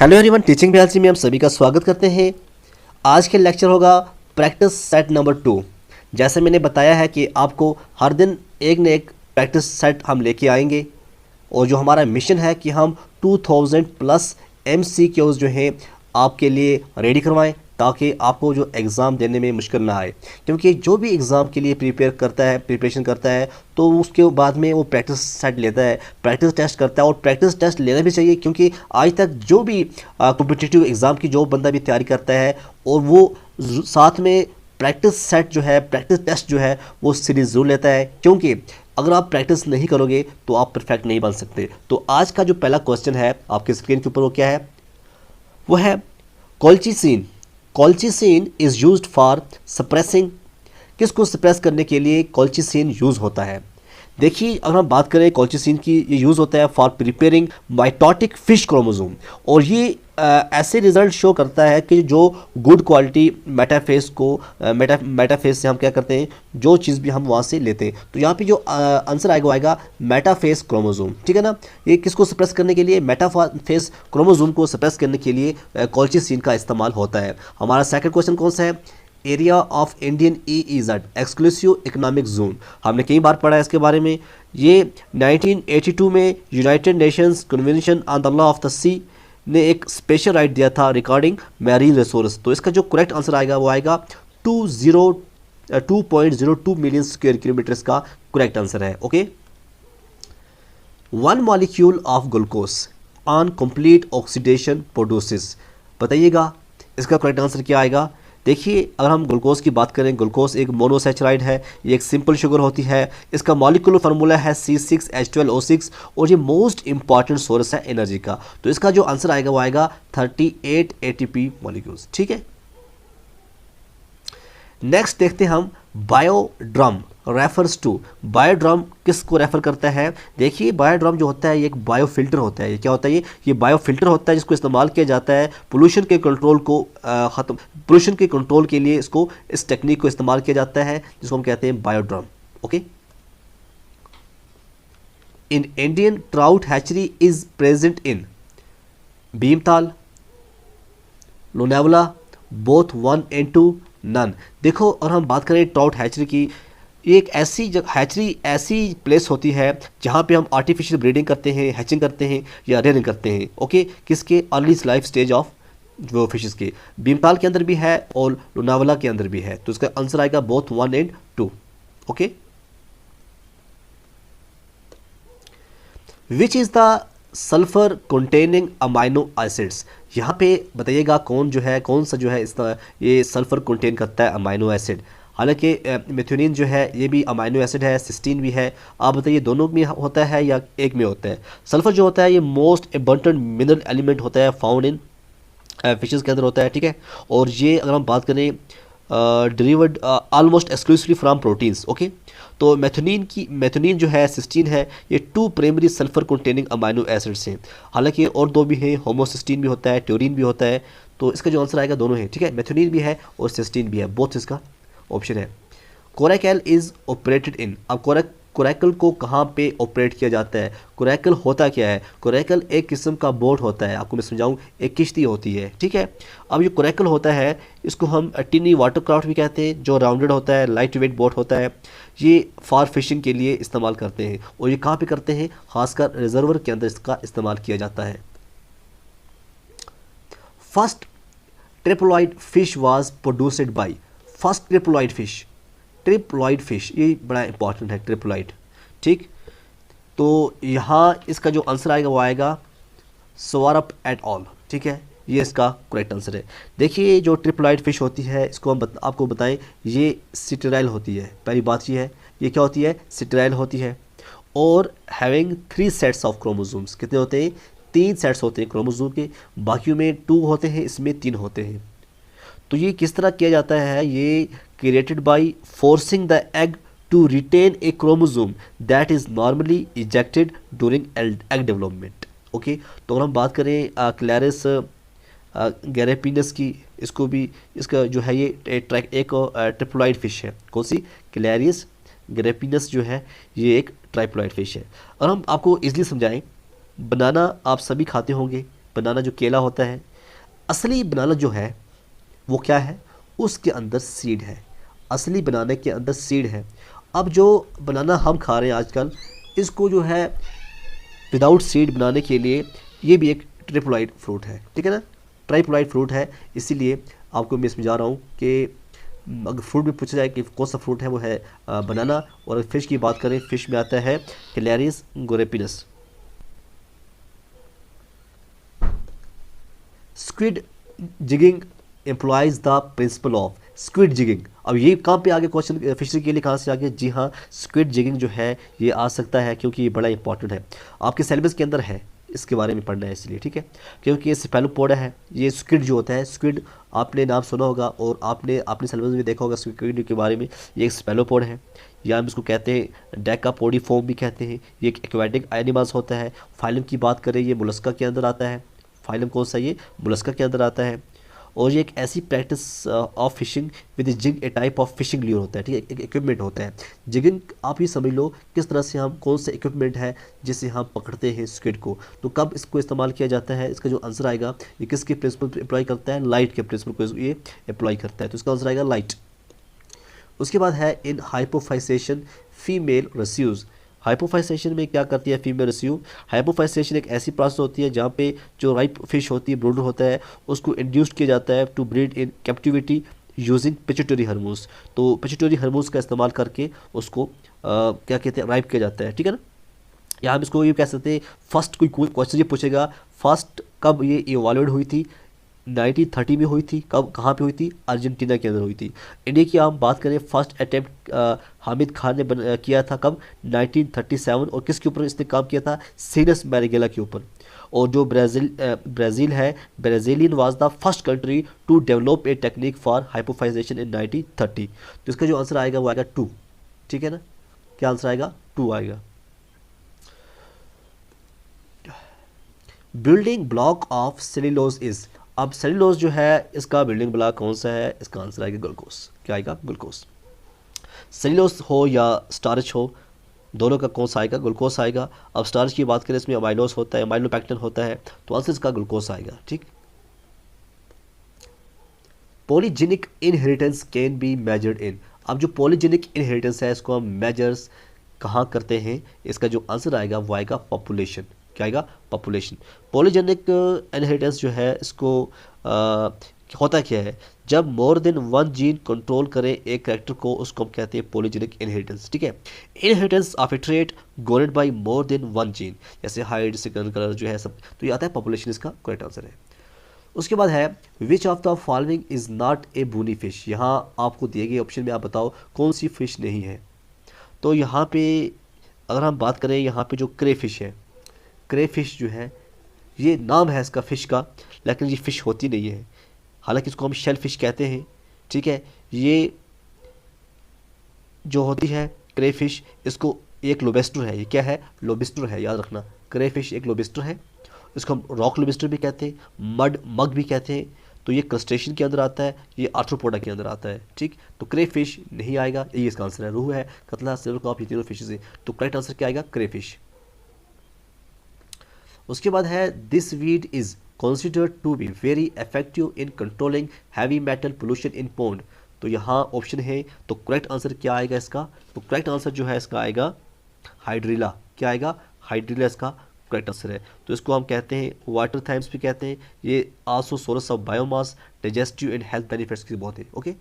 Hello everyone, teaching PLC में हम सभी का स्वागत करते हैं। आज के लेक्चर होगा प्रैक्टिस सेट नंबर 2। जैसे मैंने बताया है कि आपको हर दिन एक न एक प्रैक्टिस सेट हम लेके आएंगे और जो हमारा मिशन है कि हम 2000 प्लस MCQs जो हैं आपके लिए रेडी करवाएं ताकि आपको जो एग्ज़ाम देने में मुश्किल ना आए। क्योंकि जो भी एग्ज़ाम के लिए प्रिपरेशन करता है तो उसके बाद में वो प्रैक्टिस सेट लेता है, प्रैक्टिस टेस्ट करता है और प्रैक्टिस टेस्ट लेना भी चाहिए। क्योंकि आज तक जो भी कॉम्पिटिटिव एग्ज़ाम की जो बंदा भी तैयारी करता है और वो साथ में प्रैक्टिस सेट जो है, प्रैक्टिस टेस्ट जो है वो सीरीज ज़रूर लेता है। क्योंकि अगर आप प्रैक्टिस नहीं करोगे तो आप परफेक्ट नहीं बन सकते। तो आज का जो पहला क्वेश्चन है आपके स्क्रीन के ऊपर वो क्या है, वो है colchicine. Colchicine is used for suppressing. किसको सप्रेस करने के लिए कॉल्चिसिन यूज़ होता है? देखिए, अगर हम बात करें कॉल्चिसिन की, ये यूज़ होता है for preparing mitotic fish chromosome. और ये ऐसे रिजल्ट शो करता है कि जो गुड क्वालिटी मेटाफेस को मेटाफेस से हम क्या करते हैं, जो चीज़ भी हम वहाँ से लेते हैं। तो यहाँ पे जो आंसर आएगा वो आएगा मेटाफेस क्रोमोसोम। ठीक है ना। ये किसको सप्रेस करने के लिए, मेटाफेस क्रोमोसोम को सप्रेस करने के लिए कॉल्चिसिन का इस्तेमाल होता है। हमारा सेकंड क्वेश्चन कौन सा है? Area of Indian EEZ exclusive economic zone. हमने कई बार पढ़ा है इसके बारे में। ये 1982 में United Nations convention on the law of the sea ने एक स्पेशल राइट दिया था रिगार्डिंग मैरीन रिसोर्स। तो इसका जो करेक्ट आंसर आएगा वो आएगा 2.02 मिलियन स्क्वायर किलोमीटर का करेक्ट आंसर है। Okay. 1 molecule of glucose on complete oxidation produces. बताइएगा इसका करेक्ट आंसर क्या आएगा। देखिए, अगर हम ग्लूकोज की बात करें, ग्लूकोज एक मोनोसैचराइड है, ये एक सिंपल शुगर होती है। इसका मॉलिक्यूलर फार्मूला है C6H12O6 और ये मोस्ट इंपॉर्टेंट सोर्स है एनर्जी का। तो इसका जो आंसर आएगा वो आएगा 38 ATP मॉलिक्यूल्स। ठीक है। नेक्स्ट देखते हैं हम बायोड्रम रेफर्स टू। बायोड्रम किसको रेफर करता है? देखिए, बायोड्रम जो होता है ये एक बायोफिल्टर होता है। ये क्या होता है? ये बायोफिल्टर होता है जिसको इस्तेमाल किया जाता है पोल्यूशन के कंट्रोल को पोल्यूशन के कंट्रोल के लिए। इस टेक्निक को इस्तेमाल किया जाता है जिसको हम कहते हैं biodrum. Okay. In Indian trout hatchery is present in Bhimtal, Lonavala, both 1 and 2, none. देखो, और हम बात करें ट्राउट हैचरी की, ये एक ऐसी हैचरी ऐसी प्लेस होती है जहाँ पे हम आर्टिफिशियल ब्रीडिंग करते हैं, हैचिंग करते हैं या रेयरिंग करते हैं। ओके। किसके? अर्ली लाइफ स्टेज ऑफ वो फिशेस के। भीमताल के अंदर भी है और लोनावला के अंदर भी है। तो इसका आंसर आएगा both 1 and 2। Okay. Which is the sulphur containing amino acids. यहाँ पे बताइएगा कौन सा जो है ये सल्फर कंटेन करता है अमाइनो एसिड। हालांकि मेथियोनिन जो है ये भी अमाइनो एसिड है, सिस्टीन भी है। आप बताइए दोनों में होता है या एक में होता है? सल्फर जो होता है ये मोस्ट अबंडेंट मिनरल एलिमेंट होता है, फाउंड इन फिशेस के अंदर होता है। ठीक है। और ये अगर हम बात करें derived almost exclusively from proteins. Okay. तो मेथियोनिन जो है, सिस्टीन है, ये 2 primary sulphur containing amino acids हैं। हालांकि और 2 भी हैं, होमोसिस्टीन भी होता है, ट्यूरिन भी होता है। तो इसका जो आंसर आएगा दोनों है। ठीक है। मेथियोनिन भी है और सिस्टीन भी है, बोथ इसका ऑप्शन है। Coracle is operated in. अब कोरेकल को कहाँ पे ऑपरेट किया जाता है? कोरेकल होता क्या है? कोरेकल एक किस्म का बोट होता है। आपको मैं समझाऊँ, एक किश्ती होती है। ठीक है। अब ये कोरेकल होता है, इसको हम टिनी वाटरक्राफ्ट भी कहते हैं, जो राउंडेड होता है, लाइट वेट बोट होता है। ये फॉर फिशिंग के लिए इस्तेमाल करते हैं। और ये कहाँ पे करते हैं? खासकर रिजर्वर के अंदर इसका इस्तेमाल किया जाता है। First triploid fish was produced by. First triploid fish, ये बड़ा इंपॉर्टेंट है, ट्रिप्लॉइड। ठीक। तो यहाँ इसका जो आंसर आएगा वो आएगा स्वारप एट ऑल। ठीक है। ये इसका करेक्ट आंसर है। देखिए, जो ट्रिप्लॉइड फिश होती है इसको हम आपको बताएं, ये स्टेराइल होती है। पहली बात ये है, ये क्या होती है? स्टेराइल होती है। और हैविंग 3 सेट्स ऑफ क्रोमोसोम्स। कितने होते हैं? 3 सेट्स होते हैं क्रोमोसोम के। बाकियों में 2 होते हैं, इसमें 3 होते हैं। तो ये किस तरह किया जाता है? ये created by forcing the egg to retain a chromosome that is normally ejected during egg development. Okay. तो अगर हम बात करें क्लैरिस गैरेपिनस की, इसको भी, इसका जो है ये एक ट्रिप्लॉइड फिश है। कौन सी? क्लैरिस गैरेपिनस जो है ये एक ट्राइप्लॉइड फिश है। और हम आपको इजीली समझाएं, बनाना आप सभी खाते होंगे, बनाना जो केला होता है, असली बनाना जो है वो क्या है, उसके अंदर सीड है, असली बनाने के अंदर सीड है। अब जो बनाना हम खा रहे हैं आजकल, इसको जो है विदाउट सीड बनाने के लिए ये भी एक ट्रिप्लोइड फ्रूट है, ठीक है ना, ट्राइप्लोइड फ्रूट है। इसीलिए आपको मैं समझा रहा हूँ कि अगर फ्रूट में पूछा जाए कि कौन सा फ्रूट है, वो है बनाना। और अगर फिश की बात करें, फिश में आता है Clarias gariepinus. Squid jigging employs the principle of squid jigging. अब ये कहाँ पे आगे क्वेश्चन फिशरी के लिए कहाँ से आगे, जी हाँ, स्क्विड जिगिंग जो है ये आ सकता है क्योंकि ये बड़ा इंपॉर्टेंट है, आपके सिलेबस के अंदर है, इसके बारे में पढ़ना है इसलिए, ठीक है। क्योंकि ये सेफेलोपोडा है, ये स्क्विड जो होता है, स्क्विड आपने नाम सुना होगा और आपने अपने सिलेबस में देखा होगा स्क्विड के बारे में। ये एक सेफेलोपोड है, या हम इसको कहते हैं डेकापोडिफॉर्म भी कहते हैं। ये एक एक्वेटिक एनिमल्स होता है। फाइलम की बात करें, ये मोलस्का के अंदर आता है। फाइलम कौन सा, ये मोलस्का के अंदर आता है। और ये एक ऐसी practice of fishing with jig, a type of fishing lure होता है, ठीक है, एक इक्विपमेंट होता है। जिगिंग आप ही समझ लो किस तरह से हम, कौन सा इक्विपमेंट है जिससे हम पकड़ते हैं स्क्विड को। तो कब इसको इस्तेमाल किया जाता है, इसका जो आंसर आएगा, ये किसके प्रिंसिपल पर अप्लाई करता है, लाइट के प्रिंसिपल को ये अप्लाई करता है, तो इसका आंसर आएगा लाइट। उसके बाद है इन हाइपोफाइसेशन फीमेल रेस्यूज़। हाइपोफाइसेशन में क्या करती है फीमेल रेस्यू, हाइपोफाइसेशन एक ऐसी प्रोसेस होती है जहाँ पे जो राइप फिश होती है, ब्रूडर होता है, उसको इंड्यूस किया जाता है to breed in captivity using pituitary hormones. तो पिट्यूटरी हार्मोन्स का इस्तेमाल करके उसको क्या कहते हैं, राइप किया जाता है, ठीक है ना। या हम इसको ये कह सकते हैं, फर्स्ट कोई क्वेश्चन ये पूछेगा, फर्स्ट कब ये इवॉल्व हुई थी, 1930 में हुई थी। कब, कहाँ पे हुई थी, अर्जेंटीना के अंदर हुई थी। इंडिया की हम बात करें, फर्स्ट अटैम्प्ट हामिद खान ने किया था कब, 1937। और किसके ऊपर इसने काम किया था, सीनस मैरिगेला के ऊपर। और जो ब्राज़ील है, Brazilian was the first country to develop a technique for hypophysation in 1930। तो इसका जो आंसर आएगा वो आएगा 2, ठीक है ना, क्या आंसर आएगा, 2 आएगा। Building block of cellulose is. अब सेल्यूलोज जो है इसका बिल्डिंग ब्लॉक कौन सा है, इसका आंसर आएगा ग्लूकोज। क्या आएगा, ग्लूकोज। सेल्यूलोज हो या स्टार्च हो, दोनों का कौन सा आएगा, ग्लूकोज आएगा। अब स्टार्च की बात करें, इसमें अमाइलोस होता है, अमाइलोपेक्टिन होता है, तो आंसर इसका ग्लूकोज आएगा, ठीक। Polygenic inheritance can be measured in. अब जो पॉलीजेनिक इनहेरिटेंस है इसको हम मेजर्स कहाँ करते हैं, इसका जो आंसर आएगा वो आएगा पॉपुलेशन। क्या आएगा, पॉपुलेशन। पॉलीजेनिक इनहेरिटेंस जो है इसको होता क्या है, जब मोर देन 1 जीन कंट्रोल करे एक कैरेक्टर को, उसको हम कहते हैं पॉलीजेनिक इनहेरिटेंस, ठीक है। Inheritance of a trait governed by more than 1 gene, जैसे हाइट, स्किन कलर जो है सब, तो ये आता है पॉपुलेशन, इसका करेक्ट आंसर है। उसके बाद है which of the following is not a bony fish. यहाँ आपको दिए गए ऑप्शन में आप बताओ कौन सी फिश नहीं है। तो यहाँ पे अगर हम बात करें, यहाँ पे जो क्रे फिश है, क्रे फिश जो है, ये नाम है इसका फ़िश का, लेकिन ये फ़िश होती नहीं है, हालांकि इसको हम शेल फिश कहते हैं, ठीक है। ये जो होती है क्रे फिश, इसको एक लोबस्टर है, ये क्या है, लोबस्टर है, याद रखना, क्रे फिश एक लोबस्टर है। इसको हम रॉक लोबस्टर भी कहते हैं, मड मग भी कहते हैं। तो ये क्रस्टेशियन के अंदर आता है, ये आर्थ्रोपोडा के अंदर आता है, ठीक। तो क्रे फिश नहीं आएगा, ये इसका आंसर है। रूह है, कतला, सिल्वर कार्प, ये तीनों फिशेज है, तो करेक्ट आंसर क्या आएगा, क्रे फिश। उसके बाद है this weed is considered to be very effective in controlling heavy metal pollution in pond. तो यहाँ ऑप्शन है, तो करेक्ट आंसर क्या आएगा इसका, तो करेक्ट आंसर जो है इसका आएगा हाइड्रिला। क्या आएगा, हाइड्रिला इसका करेक्ट आंसर है। तो इसको हम कहते हैं वाटर थाइम्स भी कहते हैं। ये also source of biomass, digestive and health benefits की बहुत है, ओके।